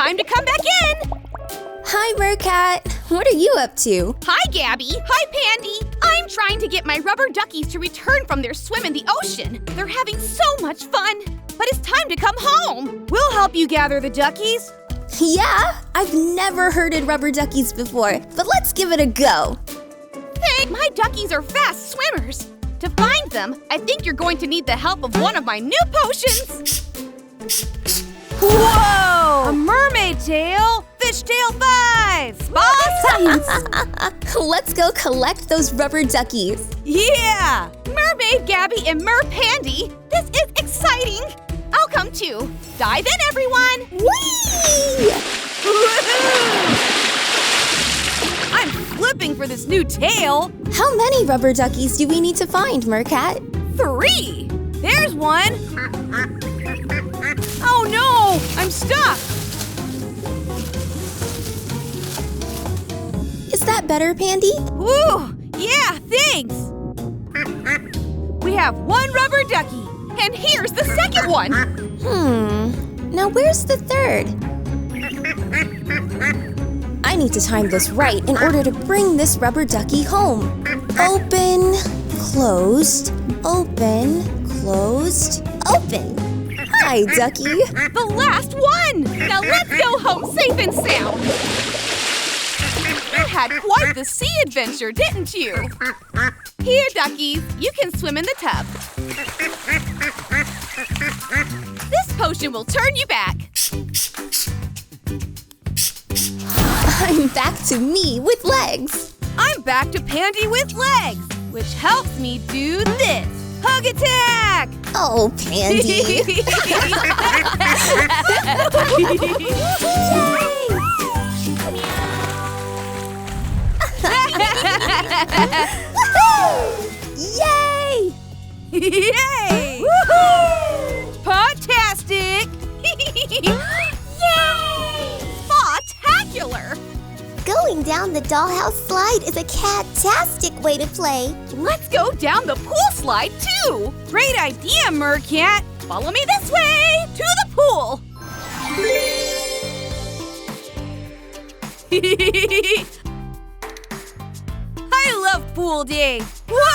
time to come back in! Hi, MerCat. What are you up to? Hi, Gabby. Hi, Pandy. I'm trying to get my rubber duckies to return from their swim in the ocean. They're having so much fun, but it's time to come home. We'll help you gather the duckies. Yeah, I've never herded rubber duckies before, but let's give it a go. Hey, my duckies are fast swimmers. To find them, I think you're going to need the help of one of my new potions. Whoa! A mermaid tail! Fish tail 5! Spa science! Let's go collect those rubber duckies. Yeah! Mermaid Gabby and Pandy, this is exciting! I'll come too. Dive in, everyone! Whee! I'm flipping for this new tail. How many rubber duckies do we need to find, MerCat? 3! There's one. Oh no! I'm stuck! Is that better, Pandy? Ooh, yeah, thanks! We have 1 rubber ducky, and here's the second one! Now where's the third? I need to time this right in order to bring this rubber ducky home. Open, closed, open, closed, open. Hi, ducky. The last one! Now let's go home safe and sound! You had quite the sea adventure, didn't you? Here, duckies, you can swim in the tub. This potion will turn you back. I'm back to me with legs. I'm back to Pandy with legs, which helps me do this. Hug attack! Oh, Pandy. Yay! Yay! Woohoo! Cat-Tastic! Yay! Spectacular! Going down the dollhouse slide is a cat-tastic way to play. Let's go down the pool slide too! Great idea, MerCat! Follow me this way to the pool! I love pool day! Woohoo!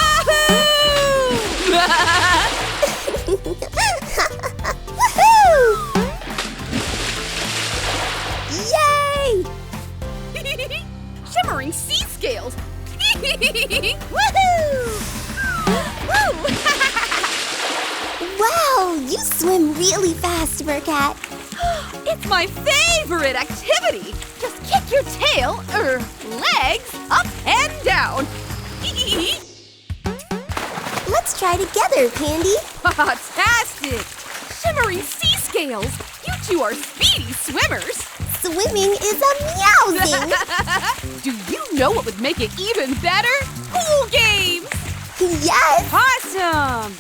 Yay! Shimmering sea scales! Woohoo! Woo! Wow, you swim really fast, MerCat. It's my favorite activity! Just kick your tail, legs, up and down! Let's try together, Pandy. Fantastic! Shimmering sea scales! You two are speedy swimmers! Swimming is amusing. Do you know what would make it even better? Pool games! Yes. Awesome!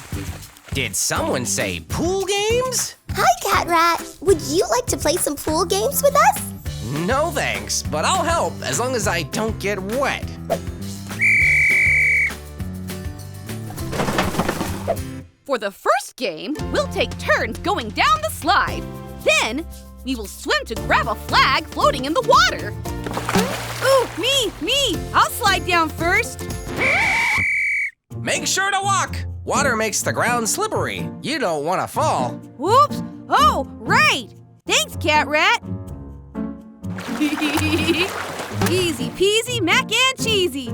Did someone say pool games? Hi, Cat Rat. Would you like to play some pool games with us? No thanks, but I'll help as long as I don't get wet. For the first game, we'll take turns going down the slide. Then, we will swim to grab a flag floating in the water. Ooh, me! I'll slide down first. Make sure to walk. Water makes the ground slippery. You don't want to fall. Whoops! Oh, right! Thanks, Cat Rat. Easy peasy, mac and cheesy.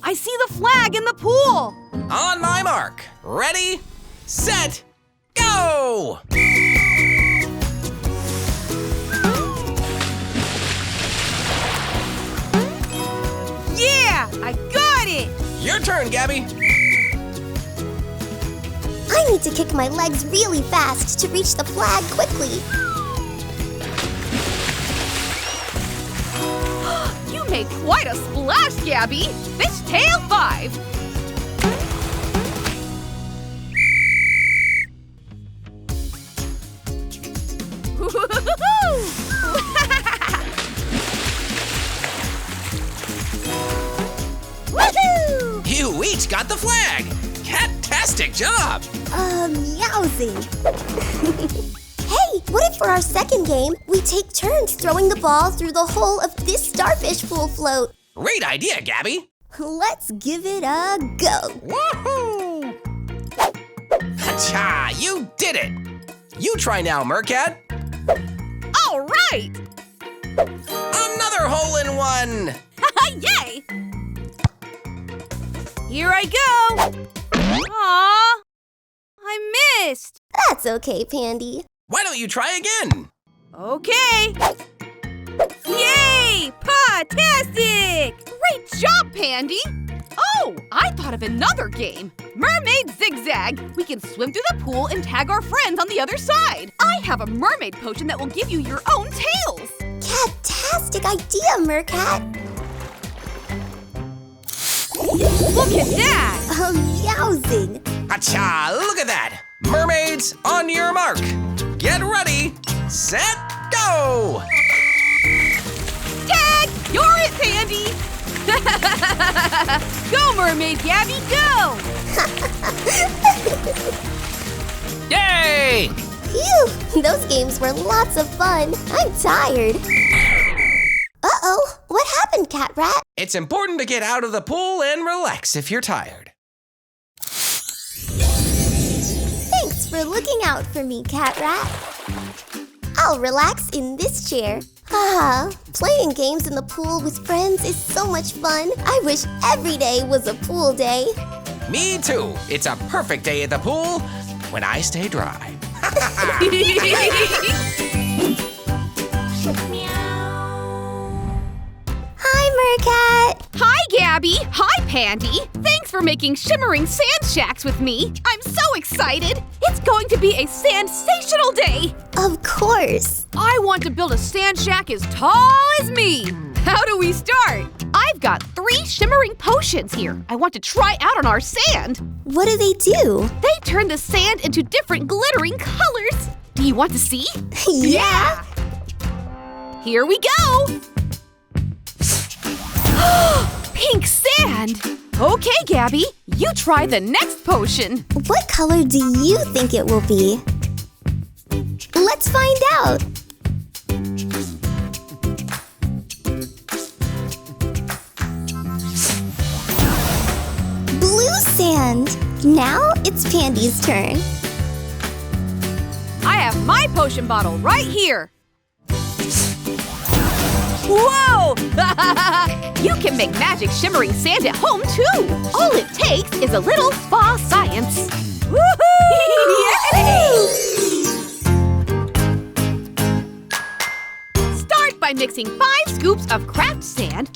I see the flag in the pool. On my mark. Ready, set, go! Yeah, I got it. Your turn, Gabby. I need to kick my legs really fast to reach the flag quickly. You made quite a splash, Gabby. Fishtail 5. Woohoo! You each got the flag. Cat-Tastic job! Meowsing. Hey, what if for our second game, we take turns throwing the ball through the hole of this starfish pool float? Great idea, Gabby! Let's give it a go. Woohoo! Ha-cha! You did it! You try now, MerCat. All right! Another hole-in-one! Yay! Here I go! Aw! I missed! That's okay, Pandy. Why don't you try again? Okay! Yay! Cat-Tastic! Great job, Pandy! Oh, I thought of another game. Mermaid Zigzag. We can swim through the pool and tag our friends on the other side. I have a mermaid potion that will give you your own tails. Cat-tastic idea, MerCat. Look at that! Meowsing. Ha-cha! Look at that! Mermaids, on your mark! Get ready, set, go! Tag! You're it, Pandy! Go, Mermaid Gabby, go! Yay! Phew, those games were lots of fun. I'm tired. Uh-oh, what happened, Cat Rat? It's important to get out of the pool and relax if you're tired. Thanks for looking out for me, Cat Rat. I'll relax in this chair. Playing games in the pool with friends is so much fun. I wish every day was a pool day. Me too. It's a perfect day at the pool when I stay dry. Hi, MerCat. Hi, Gabby. Hi, Pandy. Thanks for making shimmering sand shacks with me. I'm so excited. It's going to be a sensational day. Of course. I want to build a sand shack as tall as me. How do we start? I've got 3 shimmering potions here. I want to try out on our sand. What do they do? They turn the sand into different glittering colors. Do you want to see? Yeah. Here we go. Pink sand. Okay, Gabby, you try the next potion. What color do you think it will be? Let's find out. Blue sand. Now it's Pandy's turn. I have my potion bottle right here. Whoa! You can make magic shimmering sand at home, too. All it takes is a little spa science. Woohoo! Yay! Start by mixing 5 scoops of craft sand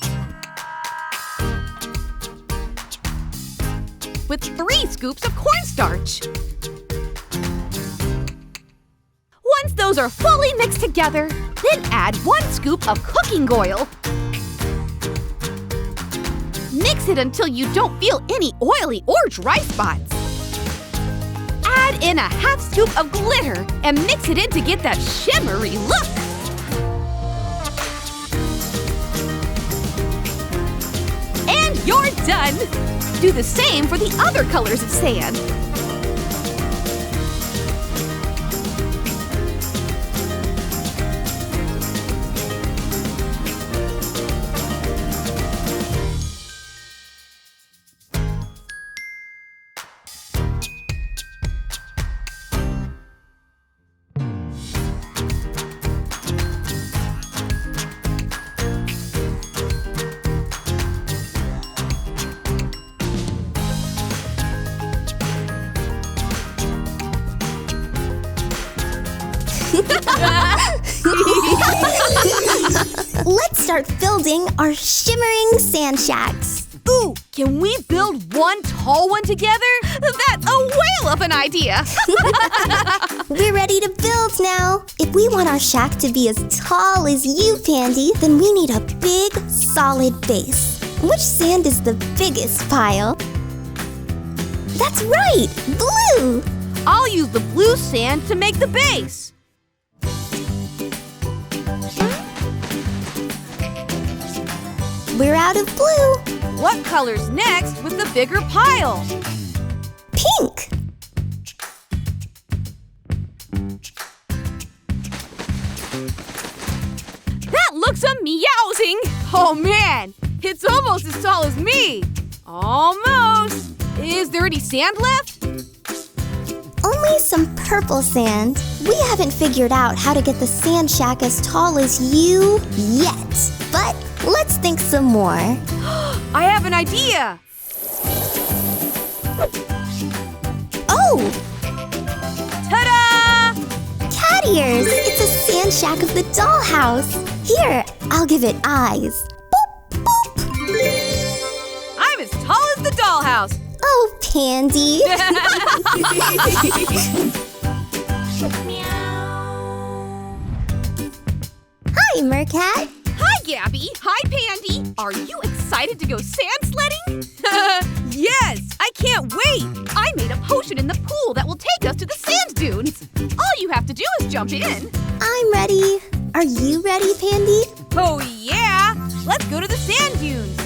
with 3 scoops of cornstarch. Once those are fully mixed together, then add 1 scoop of cooking oil. Mix it until you don't feel any oily or dry spots. Add in a half scoop of glitter and mix it in to get that shimmery look. And you're done! Do the same for the other colors of sand. Let's start building our shimmering sand shacks. Ooh, can we build one tall one together? That's a whale of an idea! We're ready to build now. If we want our shack to be as tall as you, Pandy, then we need a big, solid base. Which sand is the biggest pile? That's right, blue! I'll use the blue sand to make the base. We're out of blue. What color's next with the bigger pile? pink. That looks a-meowsing! Oh man, it's almost as tall as me! Almost! Is there any sand left? Only some purple sand. We haven't figured out how to get the sand shack as tall as you yet. But let's think some more. I have an idea! Oh! Ta-da! Cat ears! It's a sand shack of the dollhouse. Here, I'll give it eyes. Boop, boop. I'm as tall as the dollhouse! Oh, Pandy. Hi, MerCat. Hi, Gabby! Hi, Pandy! Are you excited to go sand sledding? Yes! I can't wait! I made a potion in the pool that will take us to the sand dunes. All you have to do is jump in. I'm ready. Are you ready, Pandy? Oh, yeah! Let's go to the sand dunes.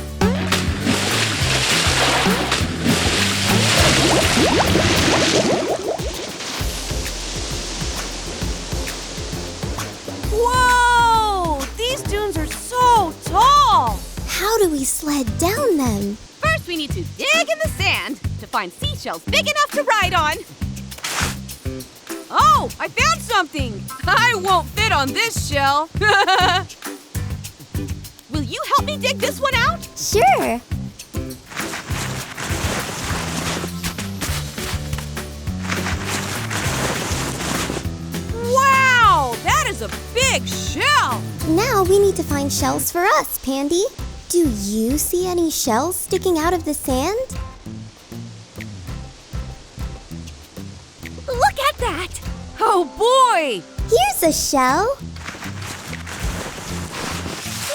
Whoa! These dunes are so tall! How do we sled down them? First, we need to dig in the sand to find seashells big enough to ride on. Oh, I found something! I won't fit on this shell. Will you help me dig this one out? Sure. Wow! That is a big shell! Now we need to find shells for us, Pandy. Do you see any shells sticking out of the sand? Look at that! Oh boy! Here's a shell.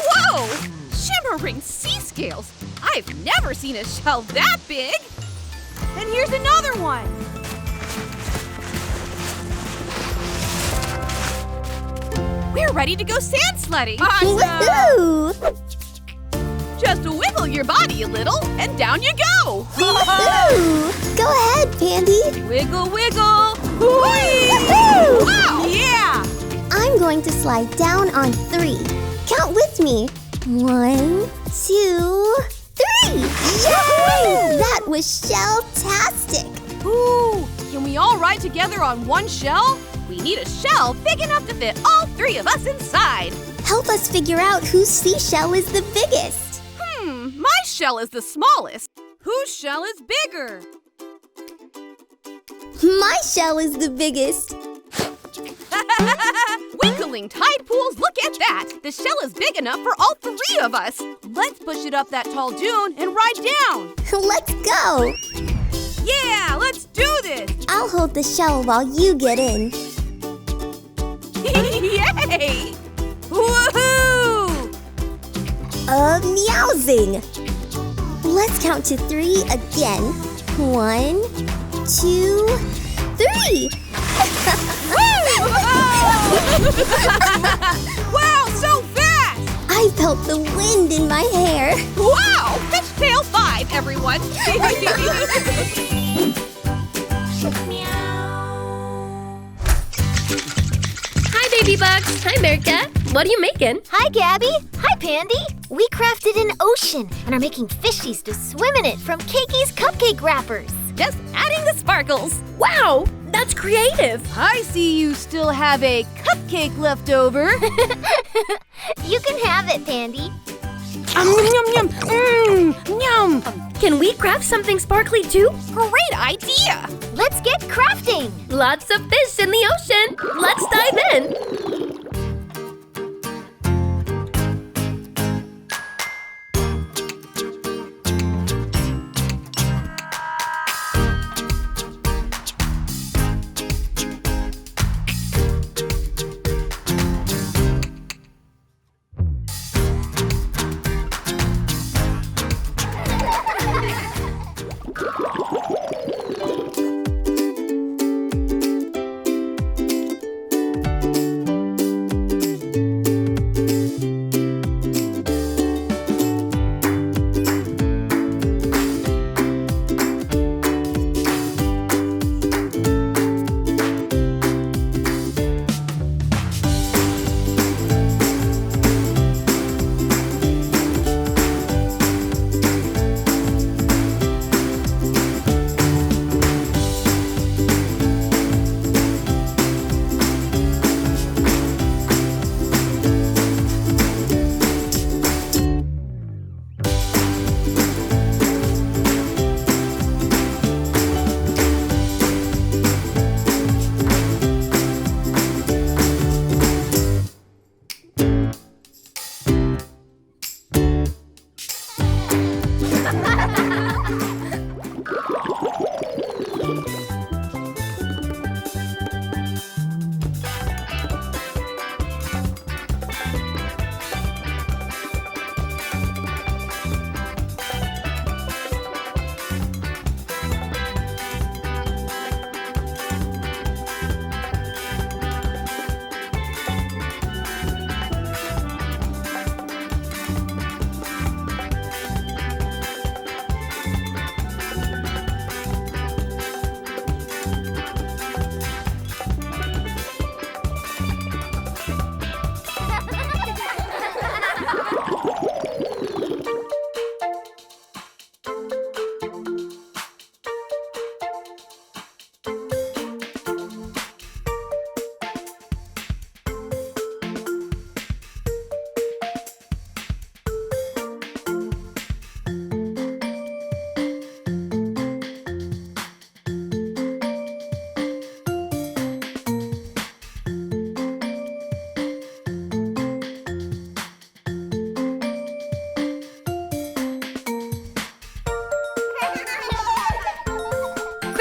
Whoa! Shimmering sea scales! I've never seen a shell that big! And here's another one! We're ready to go sand sledding! Woohoo! Just wiggle your body a little, and down you go! Woohoo! Go ahead, Pandy. Wiggle, wiggle! Whee! Woohoo! Wow! Yeah! I'm going to slide down on 3. Count with me. 1, 2, 3. Yay! That was Cat-Tastic. Ooh! Can we all ride together on one shell? We need a shell big enough to fit all 3 of us inside. Help us figure out whose seashell is the biggest. My shell is the smallest. Whose shell is bigger? My shell is the biggest. Wiggling tide pools, look at that! The shell is big enough for all 3 of us. Let's push it up that tall dune and ride down. Let's go. Yeah, let's do this! I'll hold the shell while you get in. Yay! Woohoo! Meowsing. Let's count to 3 again. 1, 2, 3. Wow, so fast! I felt the wind in my hair. Wow! Fishtail 5, everyone! Hi, baby bugs. Hi, MerCat. What are you making? Hi, Gabby. Hi, Pandy. We crafted an ocean and are making fishies to swim in it from Keki's cupcake wrappers. Just adding the sparkles. Wow, that's creative. I see you still have a cupcake left over. You can have it, Pandy. Yum, yum. Yum. Can we craft something sparkly too? Great idea. Let's get crafting. Lots of fish in the ocean. Let's dive in.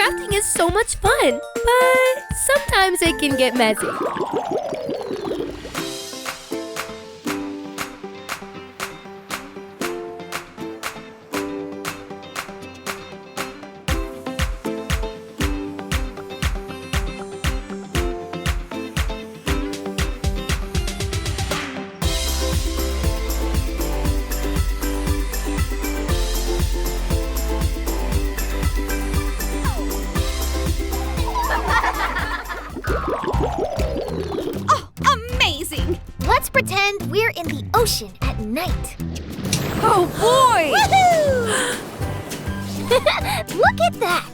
Crafting is so much fun, but sometimes it can get messy. Let's pretend we're in the ocean at night. Oh boy! Woohoo! Look at that!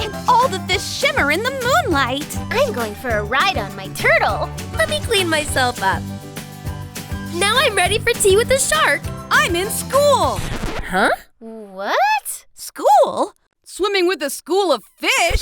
And all the fish shimmer in the moonlight. I'm going for a ride on my turtle. Let me clean myself up. Now I'm ready for tea with the shark. I'm in school. Huh? What? School? Swimming with a school of fish?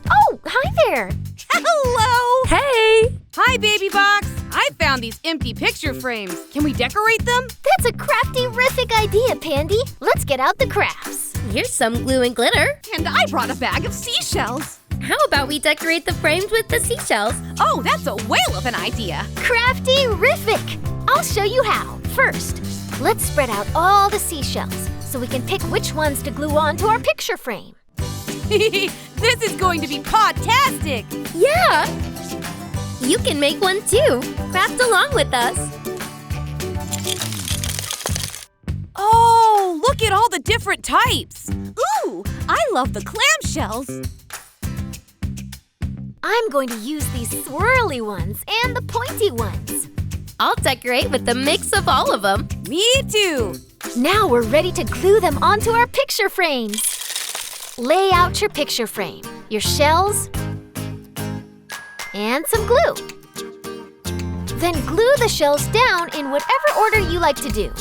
Oh, hi there. Hello! Hey! Hi, Baby Box. I found these empty picture frames. Can we decorate them? That's a crafty-rific idea, Pandy. Let's get out the crafts. Here's some glue and glitter. And I brought a bag of seashells. How about we decorate the frames with the seashells? Oh, that's a whale of an idea. Crafty-rific! I'll show you how. First, let's spread out all the seashells so we can pick which ones to glue onto our picture frame. This is going to be Cat-Tastic. Yeah! You can make one too. Craft along with us. Oh, look at all the different types. Ooh, I love the clamshells. I'm going to use these swirly ones and the pointy ones. I'll decorate with the mix of all of them. Me too. Now we're ready to glue them onto our picture frames. Lay out your picture frame, your shells, and some glue. Then glue the shells down in whatever order you like to do.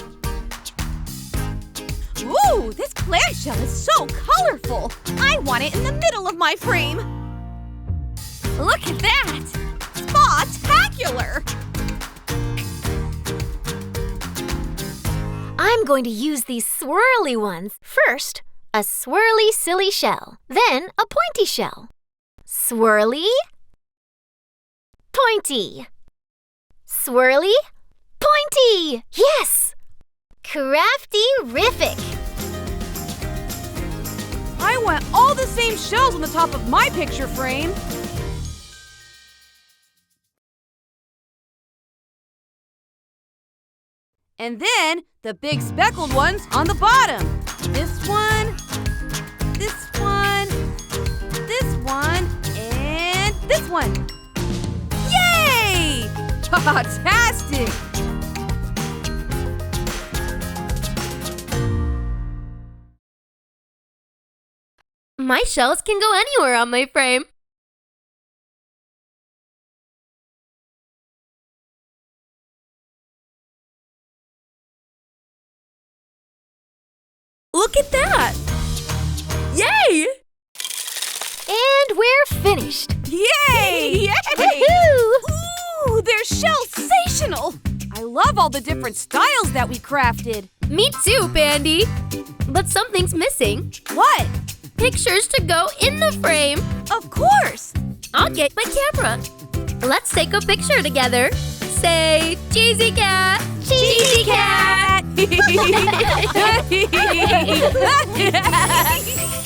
Ooh, this clamshell is so colorful. I want it in the middle of my frame. Look at that! Spectacular! I'm going to use these swirly ones. First, a swirly silly shell, then a pointy shell. Swirly, pointy. Swirly, pointy. Yes! Crafty-rific. I want all the same shells on the top of my picture frame. And then the big speckled ones on the bottom. This one, and this one. Yay! Cat-Tastic! My shells can go anywhere on my frame. Look at that! Yay! And we're finished. Yay! Woohoo! Ooh, they're shell-sational! I love all the different styles that we crafted. Me too, Pandy. But something's missing. What? Pictures to go in the frame. Of course! I'll get my camera. Let's take a picture together. Say, cheesy cat. Cheesy cat! Cat!